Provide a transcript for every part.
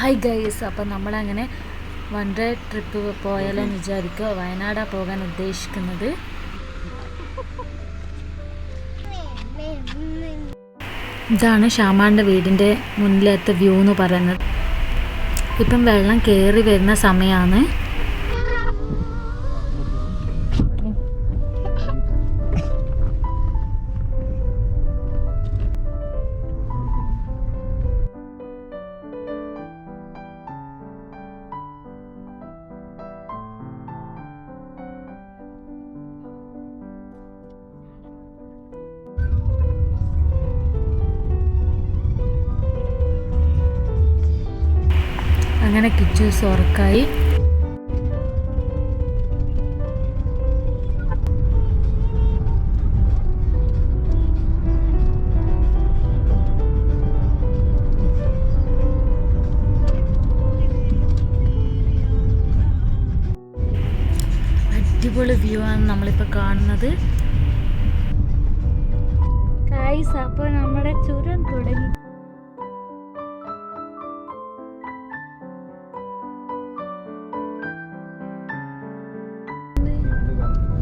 Hi guys, അപ്പം നമ്മളങ്ങനെ one day trip പോയാലോ എന്ന് വിചാരിക്കുക. വയനാടാണ് പോകാൻ ഉദ്ദേശിക്കുന്നത്. ഇതാണ് ഷാമാൻ്റെ വീടിൻ്റെ മുന്നിലത്തെ വ്യൂ എന്ന് പറയുന്നത്. ഇപ്പം വെള്ളം കയറി വരുന്ന സമയമാണ്. അങ്ങനെ കിച്ചൂസ് ഉറക്കായി. അടിപൊളി വ്യൂ ആണ് നമ്മളിപ്പോൾ കാണുന്നത്. ഗൈസ്, അപ്പോൾ നമ്മുടെ ചുരം തുടങ്ങി.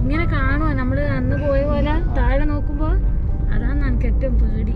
ഇങ്ങനെ കാണുക നമ്മൾ അന്ന് പോയ പോലെ താഴെ നോക്കുമ്പോൾ. അതാണ് എനിക്ക് ഏറ്റവും പേടി.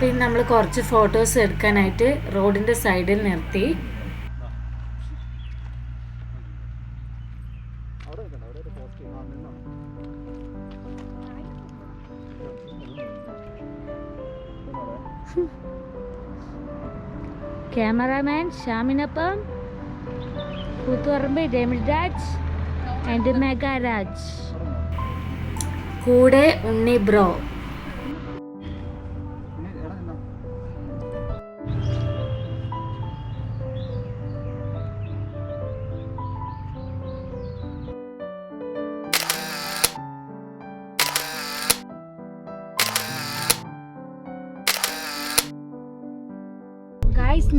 പിന്നെ നമ്മൾ കുറച്ച് ഫോട്ടോസ് എടുക്കാനായിട്ട് റോഡിൻ്റെ സൈഡിൽ നിർത്തി. ക്യാമറാമാൻ ഷാമിനൊപ്പം കൂത്തുപറമ്പ് രമിരാജ് ആൻഡ് മെഗാരാജ്, കൂടെ ഉണ്ണി ബ്രോ.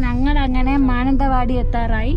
ഞങ്ങൾ അങ്ങനെ മാനന്തവാടി എത്താറായി.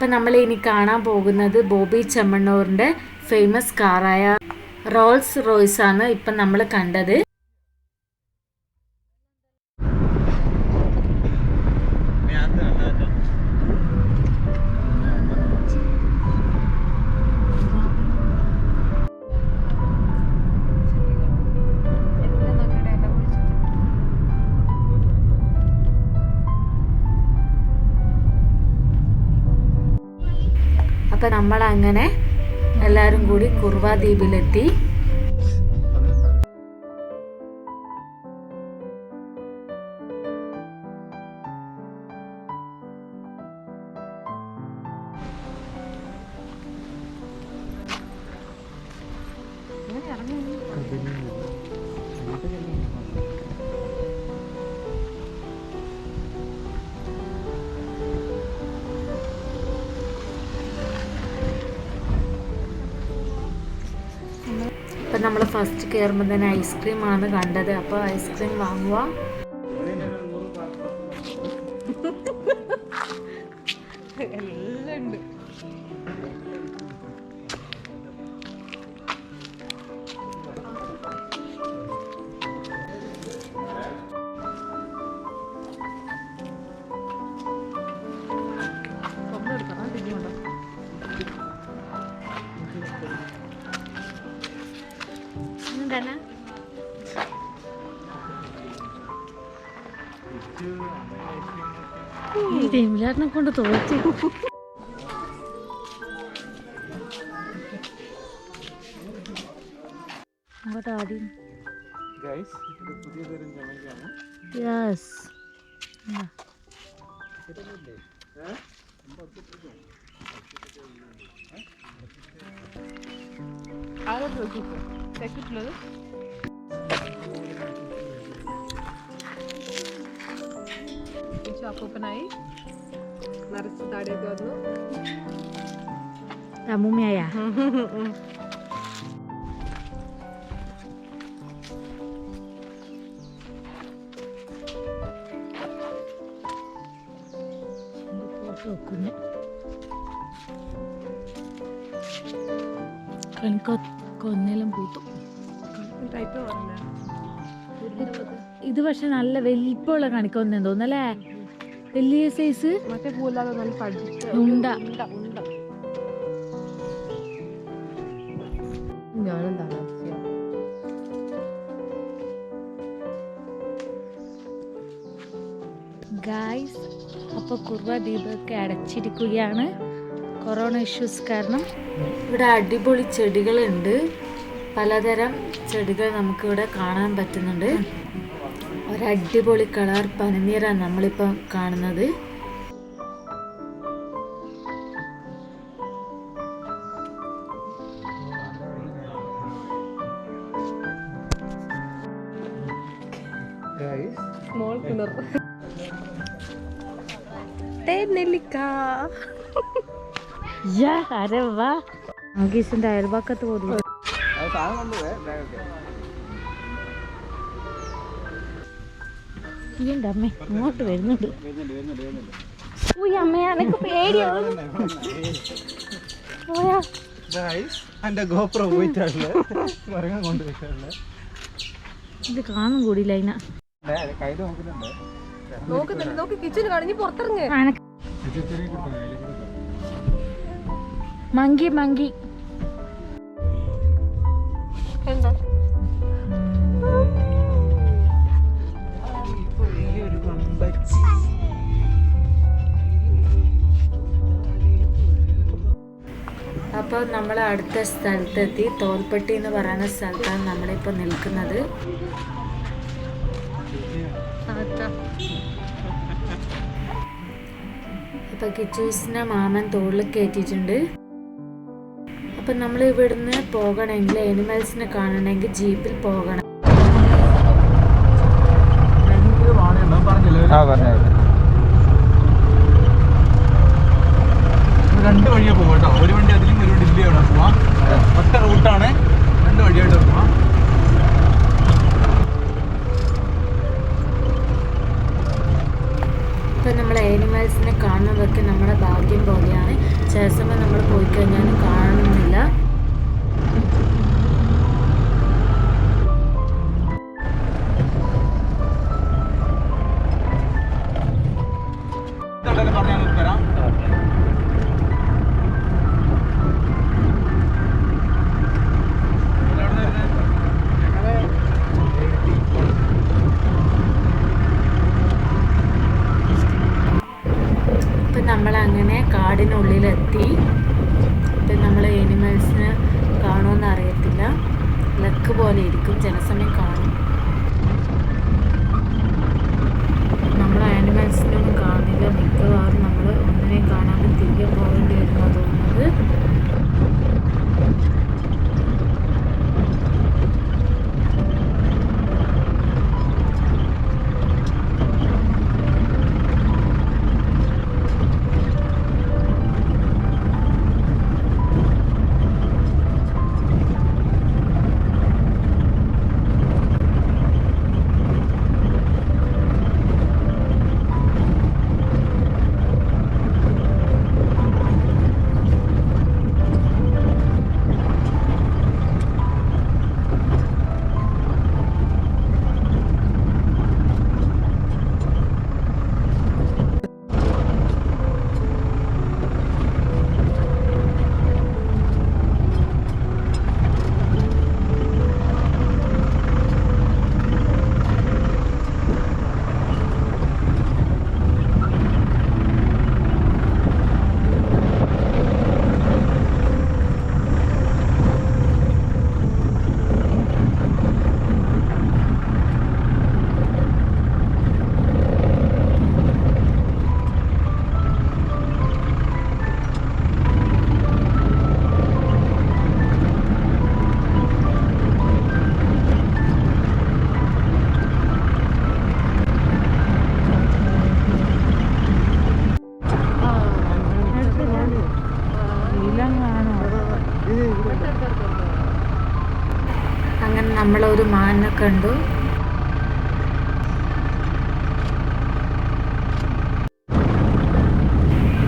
അപ്പം നമ്മൾ ഇനി കാണാൻ പോകുന്നത് ബോബി ചെമ്മണ്ണൂറിൻ്റെ ഫേമസ് കാറായ റോൾസ് റോയ്സ് ആണ് ഇപ്പം നമ്മൾ കണ്ടത്. അപ്പം നമ്മളങ്ങനെ എല്ലാവരും കൂടി കുർവ ദ്വീപിലെത്തി. അപ്പം നമ്മൾ ഫസ്റ്റ് കയറുമ്പോൾ തന്നെ ഐസ്ക്രീമാണ് കണ്ടത്. അപ്പോൾ ഐസ്ക്രീം വാങ്ങുക. ടീമിലാറിനെ കൊണ്ട് തോച്ചു. അപ്പൂപ്പനായി നിറച്ച് താടിയൊക്കെ വന്നു. അമ്മൂമ്മയായ കൊന്നെല്ലാം പൂത്തു. ഇത് പക്ഷെ നല്ല വലിപ്പമുള്ള കണിക്കൊന്നു തോന്നല്ലേ, വലിയ സൈസ് മറ്റേ പൂലാതെ നല്ല ഉണ്ട. ഞാനെന്താ ഗായ്സ്, അപ്പോൾ കുർവ ദ്വീപൊക്കെ അടച്ചിരിക്കുകയാണ് കൊറോണ ഇഷ്യൂസ് കാരണം. ഇവിടെ അടിപൊളി ചെടികളുണ്ട്, പലതരം ചെടികൾ നമുക്കിവിടെ കാണാൻ പറ്റുന്നുണ്ട്. ഒരടിപൊളി കളർ പനിനീറാണ് നമ്മളിപ്പം കാണുന്നത്. സ്മോൾ കിണർ നെല്ലിക്ക. അരെ വാ, അങ്കീസിന്റെ അയൽപക്കത്ത് പോലും ഇതുണ്ട്. അമ്മേ അങ്ങോട്ട് വരുന്നുണ്ട്. അമ്മേ എനക്ക് പേടിയാവുന്നു. ഇത് കാണും കൂടിയില്ല അതിന. മങ്കി മങ്കി അപ്പോൾ നമ്മൾ അടുത്ത സ്ഥലത്തെത്തി. തോൽപ്പെട്ടി എന്ന് പറയുന്ന സ്ഥലത്താണ് നമ്മളിപ്പോൾ നിൽക്കുന്നത്. അപ്പോൾ കിച്ചൂസിനെ മാമൻ തോളിൽ കയറ്റിയിട്ടുണ്ട്. അപ്പം നമ്മൾ ഇവിടുന്ന് പോകണമെങ്കിൽ എനിമൽസിനെ കാണണമെങ്കിൽ ജീപ്പിൽ പോകണം. രണ്ട് വഴിയാണ് പോകാം കേട്ടോ. ഒരു വണ്ടി അതിലും ഒരു വണ്ടി ഇതിലും പോവാം. ഒറ്റ റൂട്ടാണ്, രണ്ട് വഴിയായിട്ട് പോവാം. ഇപ്പം ഇപ്പം നമ്മൾ ആനിമൽസിനെ കാണുന്നതൊക്കെ നമ്മുടെ ഭാഗ്യം പോലെയാണ്. ചില സമയം നമ്മൾ പോയി കഴിഞ്ഞാൽ കാണുന്നില്ല. നമ്മളങ്ങനെ കാടിനുള്ളിലെത്തി. ഇപ്പം നമ്മൾ ആനിമൽസിനെ കാണുമെന്ന് അറിയത്തില്ല. ലക്ക് പോലെ ഇരിക്കും, ചില സമയം കാണും. നമ്മൾ ആനിമൽസിനൊന്നും കാണുന്നില്ല. മിക്കവാറും നമ്മൾ ഒന്നിനെയും കാണാതെ തിരികെ പോകേണ്ടി വരുന്ന തോന്നുന്നത്. അങ്ങനെ നമ്മളൊരു മാനിനെ കണ്ടു.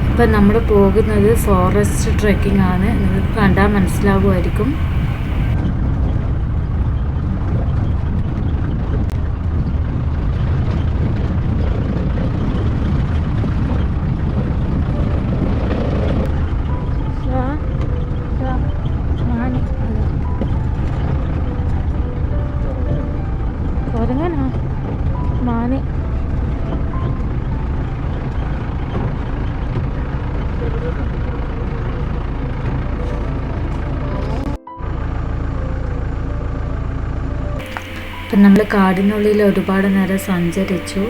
ഇപ്പം നമ്മൾ പോകുന്നത് ഫോറസ്റ്റ് ട്രെക്കിംഗ് ആണ്. നിങ്ങൾക്ക് കണ്ടാൽ മനസ്സിലാവുമായിരിക്കും. മാന് ഇപ്പം നമ്മൾ കാടിനുള്ളിൽ ഒരുപാട് നേരം സഞ്ചരിച്ചു.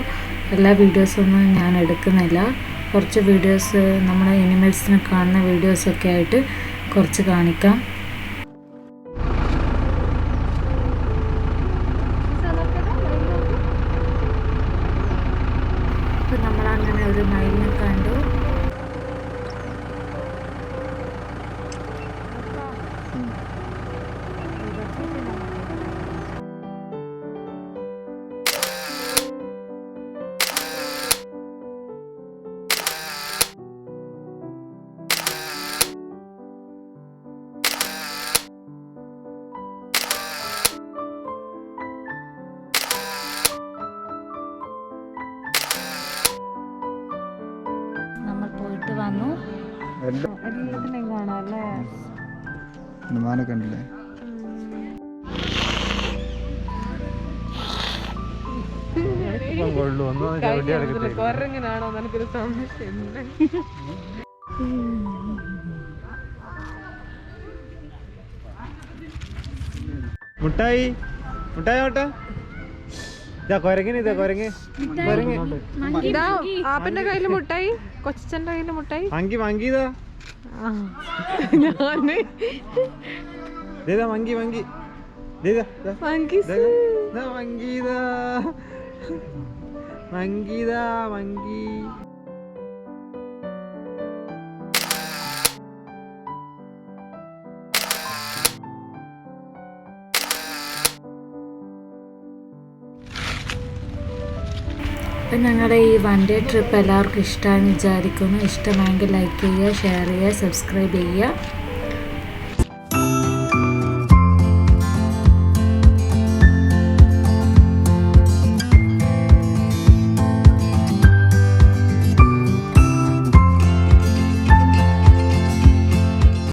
എല്ലാ വീഡിയോസൊന്നും ഞാൻ എടുക്കുന്നില്ല. കുറച്ച് വീഡിയോസ് നമ്മൾ ആനിമൽസിനെ കാണുന്ന വീഡിയോസൊക്കെ ആയിട്ട് കുറച്ച് കാണിക്കാം. ഇപ്പം നമ്മളങ്ങനെ ഒരു മയിലിനെ കണ്ടു. പോയിട്ട് വന്നു. എല്ലാത്തിനെയും കാണാം അല്ലേ? മാനെ കണ്ടില്ലേ? കൊരങ്ങനാണോ എനിക്കൊരു സംശയം. മുട്ടായി മുട്ടായി ഓട്ടെ. ആപ്പന്റെ കയ്യില് മുട്ടായി, കൊച്ചന്റെ കയ്യില് മുട്ടായി. മങ്കി മങ്കിതാ മങ്കി മങ്കി മങ്കീതാ മങ്കീതാ മങ്കി. അപ്പം ഞങ്ങളുടെ ഈ വൺ ഡേ ട്രിപ്പ് എല്ലാവർക്കും ഇഷ്ടമായെന്ന് വിചാരിക്കുന്നു. ഇഷ്ടമായെങ്കിൽ ലൈക്ക് ചെയ്യുക, ഷെയർ ചെയ്യുക, സബ്സ്ക്രൈബ് ചെയ്യുക.